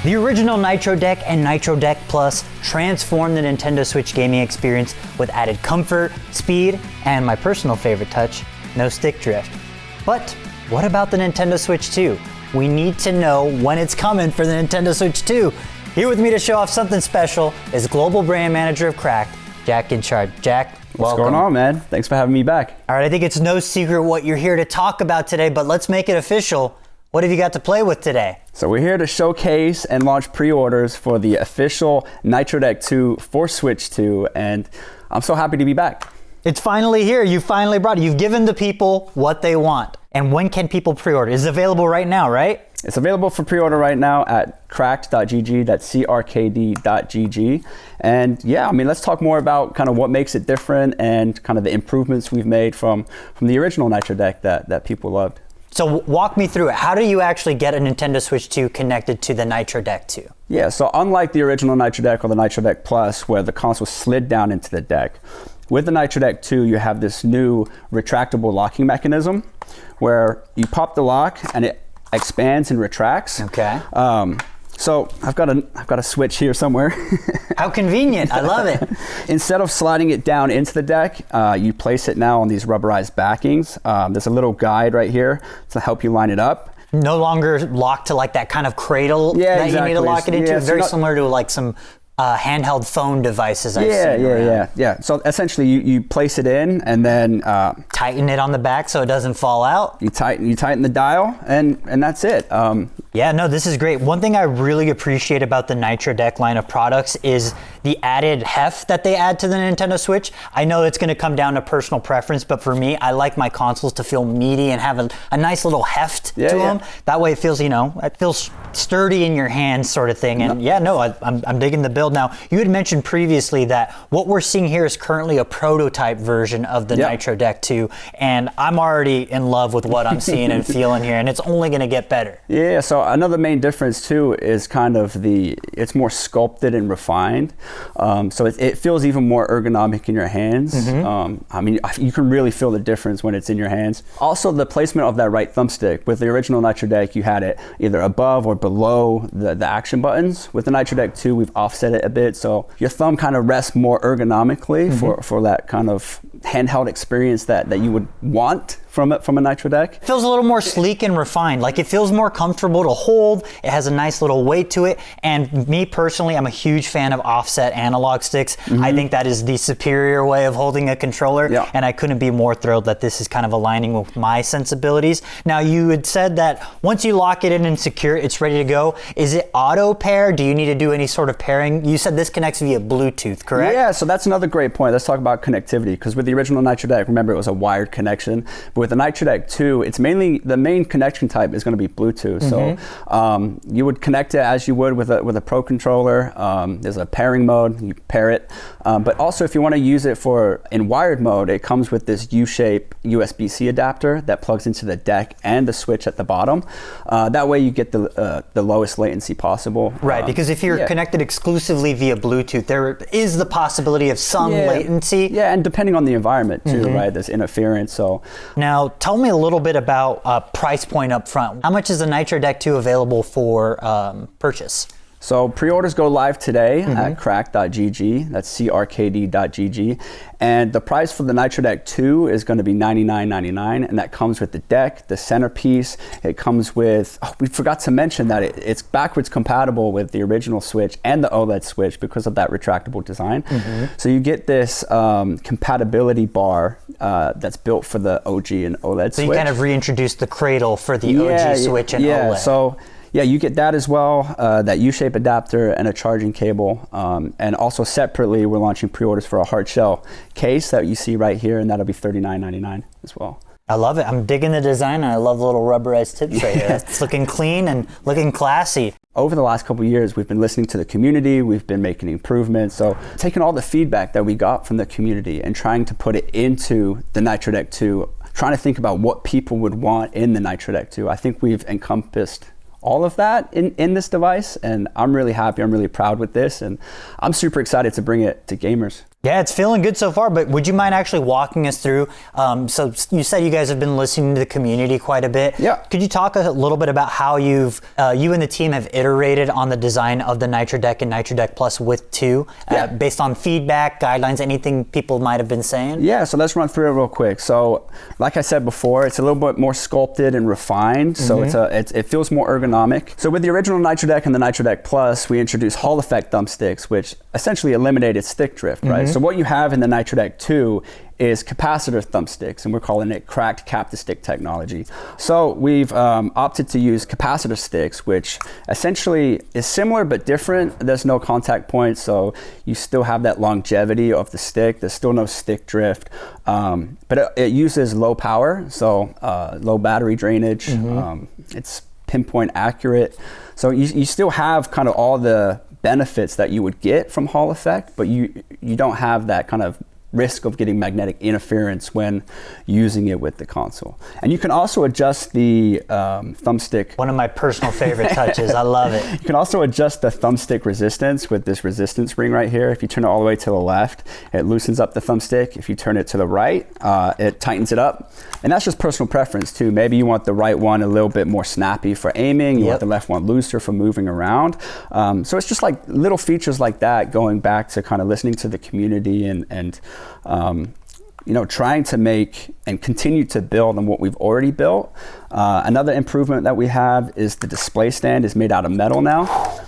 The original Nitro Deck and Nitro Deck Plus transformed the Nintendo Switch gaming experience with added comfort, speed, and my personal favorite touch, no stick drift. But what about the Nintendo Switch 2? We need to know when it's coming for the Nintendo Switch 2. Here with me to show off something special is Global Brand Manager of Cracked, Jack Inchard. Jack, welcome. What's going on, man? Thanks for having me back. All right, I think it's no secret what you're here to talk about today, but let's make it official. What have you got to play with today? So we're here to showcase and launch pre-orders for the official Nitro Deck 2 for Switch 2, and I'm so happy to be back. It's finally here. You finally brought it. You've given the people what they want. And when can people pre-order? It's available right now, right? It's available for pre-order right now at cracked.gg, that's CRKD.gg. And yeah, I mean, let's talk more about kind of what makes it different and kind of the improvements we've made from the original Nitro Deck that people loved. So walk me through it. How do you actually get a Nintendo Switch 2 connected to the Nitro Deck 2? Yeah, so unlike the original Nitro Deck or the Nitro Deck Plus, where the console slid down into the deck, with the Nitro Deck 2, you have this new retractable locking mechanism where you pop the lock and it expands and retracts. Okay. So I've got a switch here somewhere. How convenient, I love it. Instead of sliding it down into the deck, you place it now on these rubberized backings. There's a little guide right here to help you line it up. No longer locked to like that kind of cradle that you need to lock it into. Yeah, Very similar to like some handheld phone devices I've seen around. Yeah. So essentially you place it in and then tighten it on the back so it doesn't fall out. You tighten the dial and that's it. Yeah, no, this is great. One thing I really appreciate about the Nitro Deck line of products is the added heft that they add to the Nintendo Switch. I know it's gonna come down to personal preference, but for me, I like my consoles to feel meaty and have a nice little heft to them. That way it feels, it feels sturdy in your hands sort of thing. And I'm digging the build. Now, you had mentioned previously that what we're seeing here is currently a prototype version of the Nitro Deck 2, and I'm already in love with what I'm seeing and feeling here, and it's only gonna get better. Yeah, so another main difference too is kind of it's more sculpted and refined. So it feels even more ergonomic in your hands. I mean, you can really feel the difference when it's in your hands. Also, the placement of that right thumbstick. With the original Nitro Deck, you had it either above or below the action buttons. With the Nitro Deck 2, we've offset it a bit, so your thumb kind of rests more ergonomically for that kind of handheld experience that you would want from a Nitro Deck. It feels a little more sleek and refined. Like it feels more comfortable to hold. It has a nice little weight to it. And me personally, I'm a huge fan of offset analog sticks. I think that is the superior way of holding a controller. And I couldn't be more thrilled that this is kind of aligning with my sensibilities. Now, you had said that once you lock it in and secure it, it's ready to go. Is it auto pair? Do you need to do any sort of pairing? You said this connects via Bluetooth, correct? Yeah, so that's another great point. Let's talk about connectivity, because with the original Nitro Deck, remember, it was a wired connection. But with the Nitro Deck 2, it's mainly the main connection type is going to be Bluetooth. So you would connect it as you would with a Pro controller. There's a pairing mode, you pair it. But also, if you want to use it in wired mode, it comes with this U-shape USB-C adapter that plugs into the deck and the Switch at the bottom. That way you get the lowest latency possible. Right, because if you're connected exclusively via Bluetooth, there is the possibility of some latency. Yeah, and depending on the environment too, right? There's interference. So now, tell me a little bit about price point up front. How much is the Nitro Deck 2 available for purchase? So pre-orders go live today at crack.gg, that's CRKD.gg, and the price for the Nitro Deck 2 is going to be $99.99, and that comes with the deck, the centerpiece. It comes with, we forgot to mention that it's backwards compatible with the original Switch and the OLED Switch because of that retractable design. So you get this compatibility bar that's built for the OG and OLED Switch. So you kind of reintroduced the cradle for the OG Switch and OLED. So yeah, you get that as well, that U-shape adapter and a charging cable. And also separately, we're launching pre-orders for a hard shell case that you see right here, and that'll be $39.99 as well. I love it. I'm digging the design, and I love the little rubberized tips right here. It's looking clean and looking classy. Over the last couple of years, we've been listening to the community, we've been making improvements. So taking all the feedback that we got from the community and trying to put it into the Nitro Deck 2, trying to think about what people would want in the Nitro Deck 2. I think we've encompassed all of that in this device, and I'm really happy, I'm really proud with this, and I'm super excited to bring it to gamers. Yeah, it's feeling good so far, but would you mind actually walking us through, so you said you guys have been listening to the community quite a bit. Yeah. Could you talk a little bit about how you and the team have iterated on the design of the Nitro Deck and Nitro Deck Plus with 2, based on feedback, guidelines, anything people might have been saying? Yeah, so let's run through it real quick. So like I said before, it's a little bit more sculpted and refined, so it feels more ergonomic. So with the original Nitro Deck and the Nitro Deck Plus, we introduced Hall effect thumbsticks, which essentially eliminated stick drift, right? So what you have in the Nitro Deck 2 is capacitor thumbsticks, and we're calling it cracked cap-to-stick technology. So we've opted to use capacitor sticks, which essentially is similar but different. There's no contact points, so you still have that longevity of the stick. There's still no stick drift, but it uses low power, so low battery drainage. It's pinpoint accurate. So you still have kind of all the benefits that you would get from Hall effect, but you don't have that kind of risk of getting magnetic interference when using it with the console. And you can also adjust the thumbstick. One of my personal favorite touches. I love it. You can also adjust the thumbstick resistance with this resistance ring right here. If you turn it all the way to the left, it loosens up the thumbstick. If you turn it to the right, it tightens it up. And that's just personal preference too. Maybe you want the right one a little bit more snappy for aiming. You want the left one looser for moving around. So it's just like little features like that, going back to kind of listening to the community and trying to make and continue to build on what we've already built. Another improvement that we have is the display stand is made out of metal now.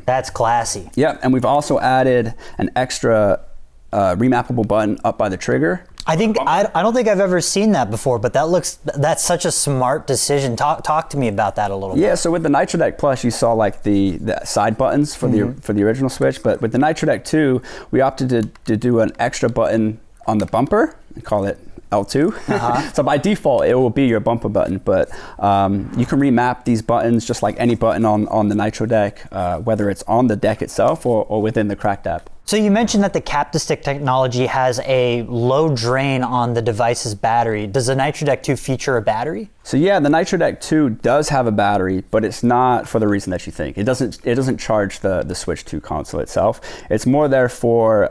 That's classy. Yep, and we've also added an extra remappable button up by the trigger. I don't think I've ever seen that before, but that's such a smart decision. Talk to me about that a little bit. Yeah, so with the Nitro Deck Plus, you saw like the side buttons for the original Switch, but with the Nitro Deck 2, we opted to do an extra button on the bumper and call it L2. So by default, it will be your bumper button, but you can remap these buttons just like any button on the Nitro Deck, whether it's on the deck itself or within the Cracked app. So you mentioned that the cap-to-stick technology has a low drain on the device's battery. Does the Nitro Deck 2 feature a battery? So yeah, the Nitro Deck 2 does have a battery, but it's not for the reason that you think. It doesn't charge the Switch 2 console itself. It's more there for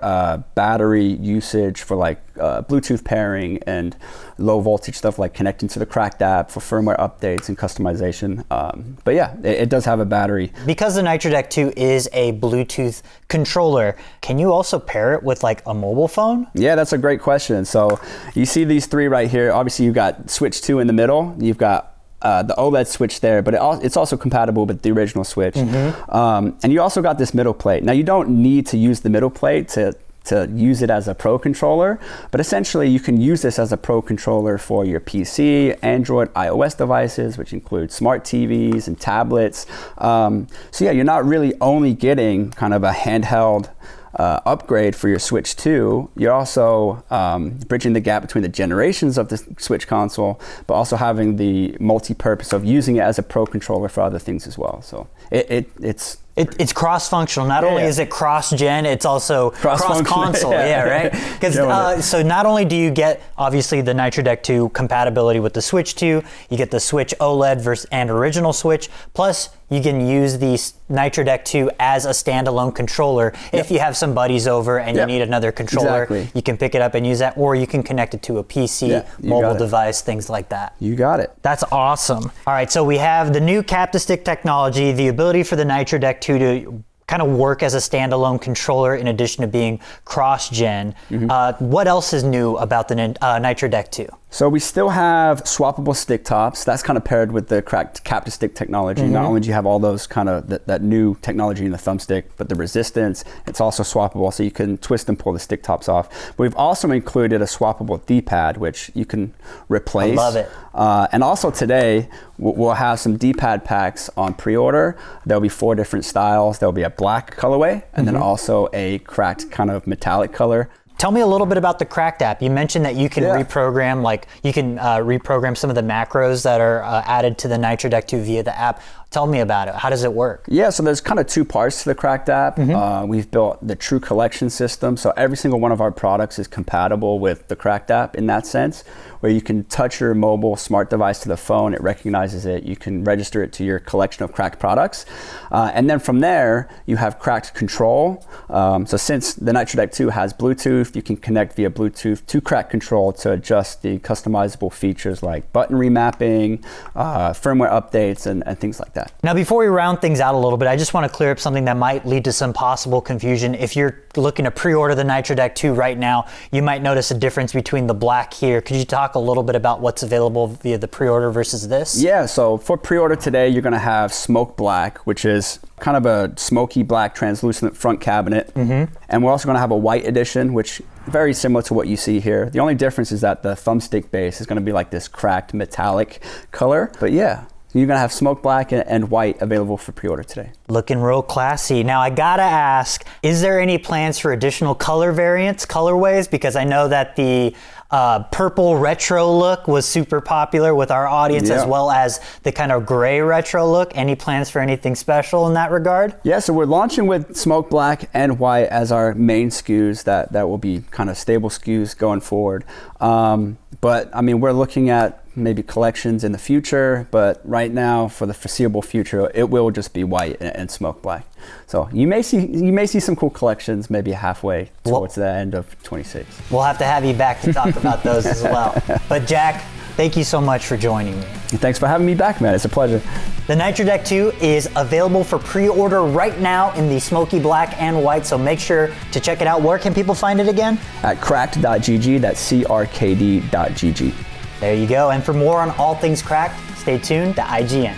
battery usage for like Bluetooth pairing and low voltage stuff like connecting to the Cracked app for firmware updates and customization. But yeah, it does have a battery. Because the Nitro Deck 2 is a Bluetooth controller, can you also pair it with like a mobile phone? Yeah, that's a great question. So you see these three right here. Obviously you've got Switch 2 in the middle. You've got the OLED Switch there, but it's also compatible with the original Switch. And you also got this middle plate. Now you don't need to use the middle plate to use it as a Pro controller, but essentially you can use this as a Pro controller for your PC, Android, iOS devices, which include smart TVs and tablets. So yeah, you're not really only getting kind of a handheld upgrade for your Switch 2, you're also bridging the gap between the generations of the Switch console, but also having the multi-purpose of using it as a Pro controller for other things as well. So it's cross-functional. Not only is it cross-gen, it's also cross-console. Right? Because so not only do you get obviously the Nitro Deck 2 compatibility with the Switch 2, you get the Switch OLED and original Switch, plus you can use the Nitro Deck 2 as a standalone controller. If you have some buddies over and you need another controller, you can pick it up and use that, or you can connect it to a PC, mobile device, things like that. You got it. That's awesome. All right, so we have the new cap-to-stick technology, the ability for the Nitro Deck 2 to kind of work as a standalone controller in addition to being cross-gen. What else is new about the Nitro Deck 2? So we still have swappable stick tops. That's kind of paired with the cracked cap-to-stick technology. Not only do you have all those kind of that new technology in the thumbstick, but the resistance, it's also swappable, so you can twist and pull the stick tops off. But we've also included a swappable D-pad, which you can replace. I love it. And also today, we'll have some D-pad packs on pre-order. There'll be 4 different styles. There'll be a black colorway, and then also a cracked kind of metallic color. Tell me a little bit about the Cracked app. You mentioned that you can reprogram, reprogram some of the macros that are added to the Nitro Deck 2 via the app. Tell me about it. How does it work? Yeah, so there's kind of two parts to the Cracked app. We've built the true collection system, so every single one of our products is compatible with the Cracked app in that sense, where you can touch your mobile smart device to the phone, it recognizes it, you can register it to your collection of Cracked products, and then from there, you have Cracked Control. So since the Nitro Deck 2 has Bluetooth, you can connect via Bluetooth to Cracked Control to adjust the customizable features like button remapping, firmware updates, and things like that. Now, before we round things out a little bit, I just want to clear up something that might lead to some possible confusion. If you're looking to pre-order the Nitro Deck 2 right now, you might notice a difference between the black here. Could you talk a little bit about what's available via the pre-order versus this? Yeah, so for pre-order today, you're gonna have Smoke Black, which is kind of a smoky black translucent front cabinet. And we're also gonna have a white edition, which very similar to what you see here. The only difference is that the thumbstick base is gonna be like this cracked metallic color. But yeah, you're gonna have Smoke Black and white available for pre-order today. Looking real classy. Now I gotta ask, is there any plans for additional color variants, colorways? Because I know that the purple retro look was super popular with our audience, as well as the kind of gray retro look. Any plans for anything special in that regard? Yeah, so we're launching with Smoke Black and white as our main SKUs that will be kind of stable SKUs going forward. But I mean, we're looking at maybe collections in the future, but right now, for the foreseeable future, it will just be white and Smoke Black. So you may see some cool collections maybe halfway towards the end of 26. We'll have to have you back to talk about those as well. But Jack, thank you so much for joining me. Thanks for having me back, man. It's a pleasure. The Nitro Deck 2 is available for pre-order right now in the smoky black and white, so make sure to check it out. Where can people find it again? At cracked.gg, that's crkd.gg. There you go. And for more on all things cracked, stay tuned to IGN.